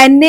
NA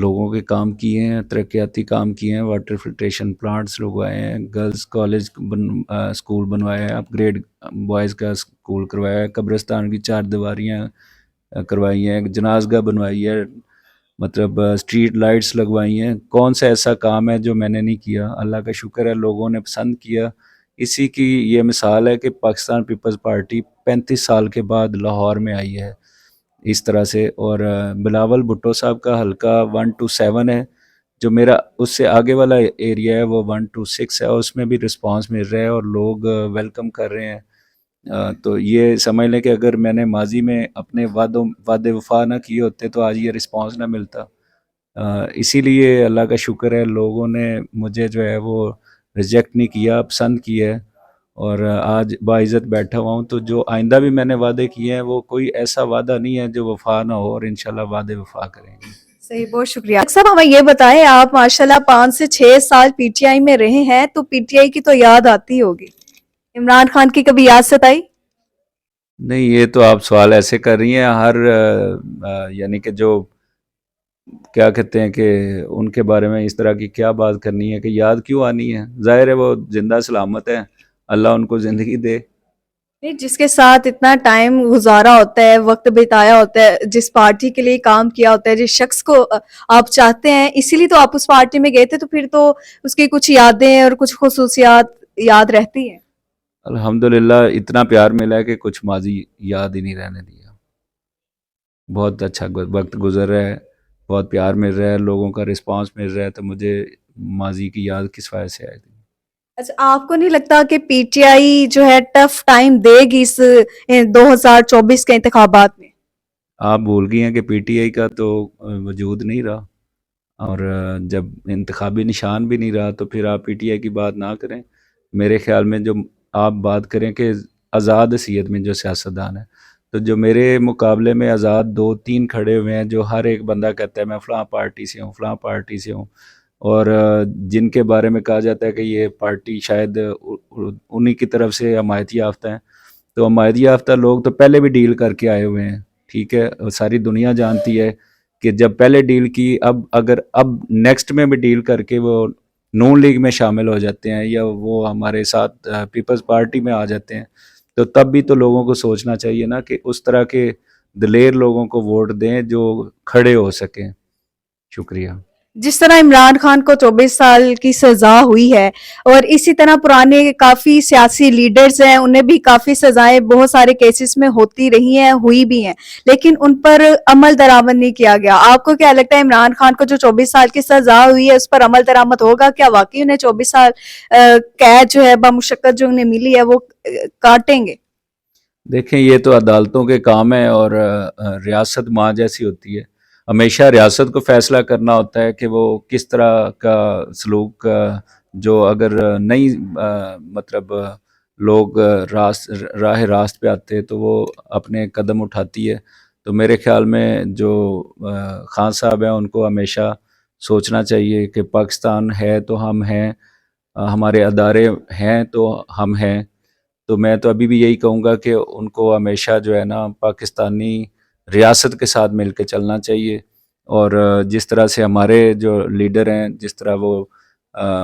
لوگوں کے کام کیے ہیں، ترقیاتی کام کیے ہیں، واٹر فلٹریشن پلانٹس لگوائے ہیں، گرلز کالج اسکول بنوایا ہے، اپ گریڈ بوائز کا اسکول کروایا ہے، قبرستان کی 4 دیواریاں کروائی ہیں، جناز گاہ بنوائی ہے، مطلب اسٹریٹ لائٹس لگوائی ہیں. کون سا ایسا کام ہے جو میں نے نہیں کیا؟ اللہ کا شکر ہے لوگوں نے پسند کیا. اسی کی یہ مثال ہے کہ پاکستان پیپلز پارٹی 35 سال کے بعد لاہور میں آئی ہے اس طرح سے. اور بلاول بھٹو صاحب کا حلقہ 1 to 7 ہے، جو میرا اس سے آگے والا ایریا ہے وہ 1 to 6 ہے، اور اس میں بھی رسپانس مل رہا ہے اور لوگ ویلکم کر رہے ہیں. تو یہ سمجھ لیں کہ اگر میں نے ماضی میں اپنے وعدے وفا نہ کیے ہوتے تو آج یہ رسپانس نہ ملتا. اسی لیے اللہ کا شکر ہے لوگوں نے مجھے جو ہے وہ ریجیکٹ نہیں کیا، پسند کیا ہے، اور آج باعزت بیٹھا ہوا ہوں. تو جو آئندہ بھی میں نے وعدے کیے ہیں وہ کوئی ایسا وعدہ نہیں ہے جو وفا نہ ہو، اور انشاءاللہ وعدے وفا کریں گے. صحیح، بہت شکریہ. صاحب ہمیں یہ بتائیں، آپ ماشاءاللہ 5 سے 6 سال پی ٹی آئی میں رہے ہیں، تو پی ٹی آئی کی تو یاد آتی ہوگی. عمران خان کی کبھی یاد ستائی؟ نہیں، یہ تو آپ سوال ایسے کر رہی ہیں ہر یعنی کہ جو کیا کہتے ہیں کہ ان کے بارے میں اس طرح کی کیا بات کرنی ہے کہ یاد کیوں آنی ہے؟ ظاہر ہے وہ زندہ سلامت ہے، اللہ ان کو زندگی دے. نہیں، جس کے ساتھ اتنا ٹائم گزارا ہوتا ہے، وقت بتایا ہوتا ہے، جس پارٹی کے لیے کام کیا ہوتا ہے، جس شخص کو آپ چاہتے ہیں، اسی لیے تو آپ اس پارٹی میں گئے تھے، تو پھر تو اس کی کچھ یادیں اور کچھ خصوصیات یاد رہتی ہیں. الحمدللہ اتنا پیار ملا ہے کہ کچھ ماضی یاد ہی نہیں رہنے دیا. بہت اچھا وقت گزر رہا ہے، بہت پیار مل رہا ہے، لوگوں کا رسپانس مل رہا ہے، تو مجھے ماضی کی یاد کس وجہ سے آئے گی؟ اچھا، آپ کو نہیں لگتا کہ پی ٹی آئی جو ہے ٹف ٹائم دے گی اس 2024 کے انتخابات میں؟ آپ بھول گئی ہیں کہ پی ٹی آئی کا تو وجود نہیں رہا، اور جب انتخابی نشان بھی نہیں رہا تو پھر آپ پی ٹی آئی کی بات نہ کریں. میرے خیال میں جو آپ بات کریں کہ آزاد حیثیت میں جو سیاستدان ہیں، تو جو میرے مقابلے میں آزاد 2-3 کھڑے ہوئے ہیں، جو ہر ایک بندہ کہتا ہے میں فلاں پارٹی سے ہوں، فلاں پارٹی سے ہوں، اور جن کے بارے میں کہا جاتا ہے کہ یہ پارٹی شاید انہی کی طرف سے حمایت یافتہ ہیں. تو حمایت یافتہ لوگ تو پہلے بھی ڈیل کر کے آئے ہوئے ہیں، ٹھیک ہے، ساری دنیا جانتی ہے کہ جب پہلے ڈیل کی، اب نیکسٹ میں بھی ڈیل کر کے وہ نون لیگ میں شامل ہو جاتے ہیں یا وہ ہمارے ساتھ پیپلز پارٹی میں آ جاتے ہیں، تو تب بھی تو لوگوں کو سوچنا چاہیے نا کہ اس طرح کے دلیر لوگوں کو ووٹ دیں جو کھڑے ہو سکیں. شکریہ. جس طرح عمران خان کو 24 سال کی سزا ہوئی ہے، اور اسی طرح پرانے کافی سیاسی لیڈرز ہیں، انہیں بھی کافی سزائیں بہت سارے کیسز میں ہوتی رہی ہیں، ہوئی بھی ہیں، لیکن ان پر عمل درآمد نہیں کیا گیا. آپ کو کیا لگتا ہے عمران خان کو جو 24 سال کی سزا ہوئی ہے اس پر عمل درآمد ہوگا؟ کیا واقعی انہیں 24 سال قید جو ہے بمشقت جو انہیں ملی ہے وہ کاٹیں گے؟ دیکھیں، یہ تو عدالتوں کے کام ہے، اور ریاست ماں جیسی ہوتی ہے. ہمیشہ ریاست کو فیصلہ کرنا ہوتا ہے کہ وہ کس طرح کا سلوک جو اگر نہیں مطلب لوگ راہ راست پہ آتے تو وہ اپنے قدم اٹھاتی ہے. تو میرے خیال میں جو خان صاحب ہیں ان کو ہمیشہ سوچنا چاہیے کہ پاکستان ہے تو ہم ہیں، ہمارے ادارے ہیں تو ہم ہیں. تو میں تو ابھی بھی یہی کہوں گا کہ ان کو ہمیشہ جو ہے نا پاکستانی ریاست کے ساتھ مل کے چلنا چاہیے. اور جس طرح سے ہمارے جو لیڈر ہیں، جس طرح وہ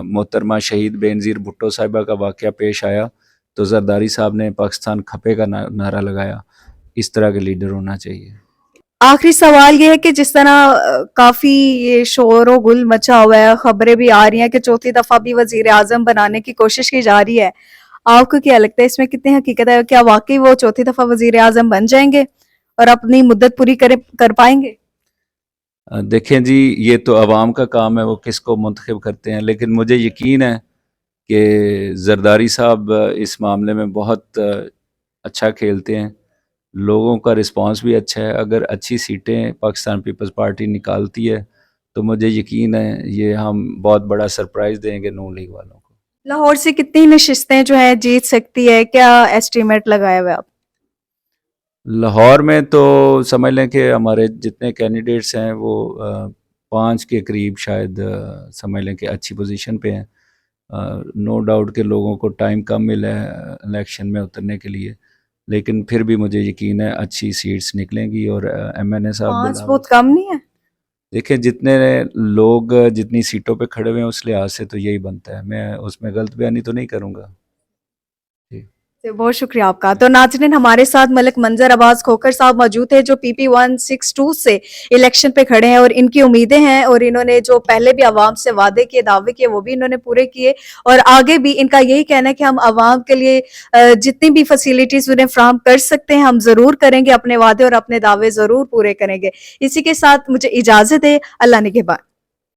محترمہ شہید بینظیر بھٹو صاحبہ کا واقعہ پیش آیا تو زرداری صاحب نے پاکستان کھپے کا نعرہ لگایا. اس طرح کے لیڈر ہونا چاہیے. آخری سوال یہ ہے کہ جس طرح کافی یہ شور و گل مچا ہوا ہے، خبریں بھی آ رہی ہیں کہ چوتھی دفعہ بھی وزیر اعظم بنانے کی کوشش کی جا رہی ہے، آپ کو کیا لگتا ہے اس میں کتنی حقیقت ہے؟ کیا واقعی وہ چوتھی دفعہ وزیر اعظم بن جائیں گے اور اپنی مدت پوری کر پائیں گے؟ دیکھیں جی، یہ تو عوام کا کام ہے وہ کس کو منتخب کرتے ہیں، لیکن مجھے یقین ہے کہ زرداری صاحب اس معاملے میں بہت اچھا کھیلتے ہیں، لوگوں کا رسپانس بھی اچھا ہے. اگر اچھی سیٹیں پاکستان پیپلز پارٹی نکالتی ہے تو مجھے یقین ہے یہ ہم بہت بڑا سرپرائز دیں گے نون لیگ والوں کو. لاہور سے کتنی نشستیں جو ہیں جیت سکتی ہے؟ کیا ایسٹیمیٹ لگائے ہوئے آپ؟ لاہور میں تو سمجھ لیں کہ ہمارے جتنے کینڈیڈیٹس ہیں وہ 5 کے قریب شاید سمجھ لیں کہ اچھی پوزیشن پہ ہیں. نو ڈاؤٹ کہ لوگوں کو ٹائم کم ملا ہے الیکشن میں اترنے کے لیے، لیکن پھر بھی مجھے یقین ہے اچھی سیٹس نکلیں گی. اور ایم این اے صاحب 5 بلاول بہت کم نہیں ہے؟ دیکھیں جتنے لوگ جتنی سیٹوں پہ کھڑے ہوئے ہیں اس لحاظ سے تو یہی بنتا ہے، میں اس میں غلط بیانی تو نہیں کروں گا جی۔ بہت شکریہ آپ کا۔ تو ناظرین ہمارے ساتھ ملک منظر عباس کھوکھر صاحب موجود ہیں جو پی پی 162 سے الیکشن پہ کھڑے ہیں، اور ان کی امیدیں ہیں اور انہوں نے جو پہلے بھی عوام سے وعدے کیے دعوے کیے وہ بھی انہوں نے پورے کیے، اور آگے بھی ان کا یہی کہنا ہے کہ ہم عوام کے لیے جتنی بھی فیسیلیٹیز انہیں فراہم کر سکتے ہیں ہم ضرور کریں گے، اپنے وعدے اور اپنے دعوے ضرور پورے کریں گے۔ اسی کے ساتھ مجھے اجازت ہے، اللہ نگہبان۔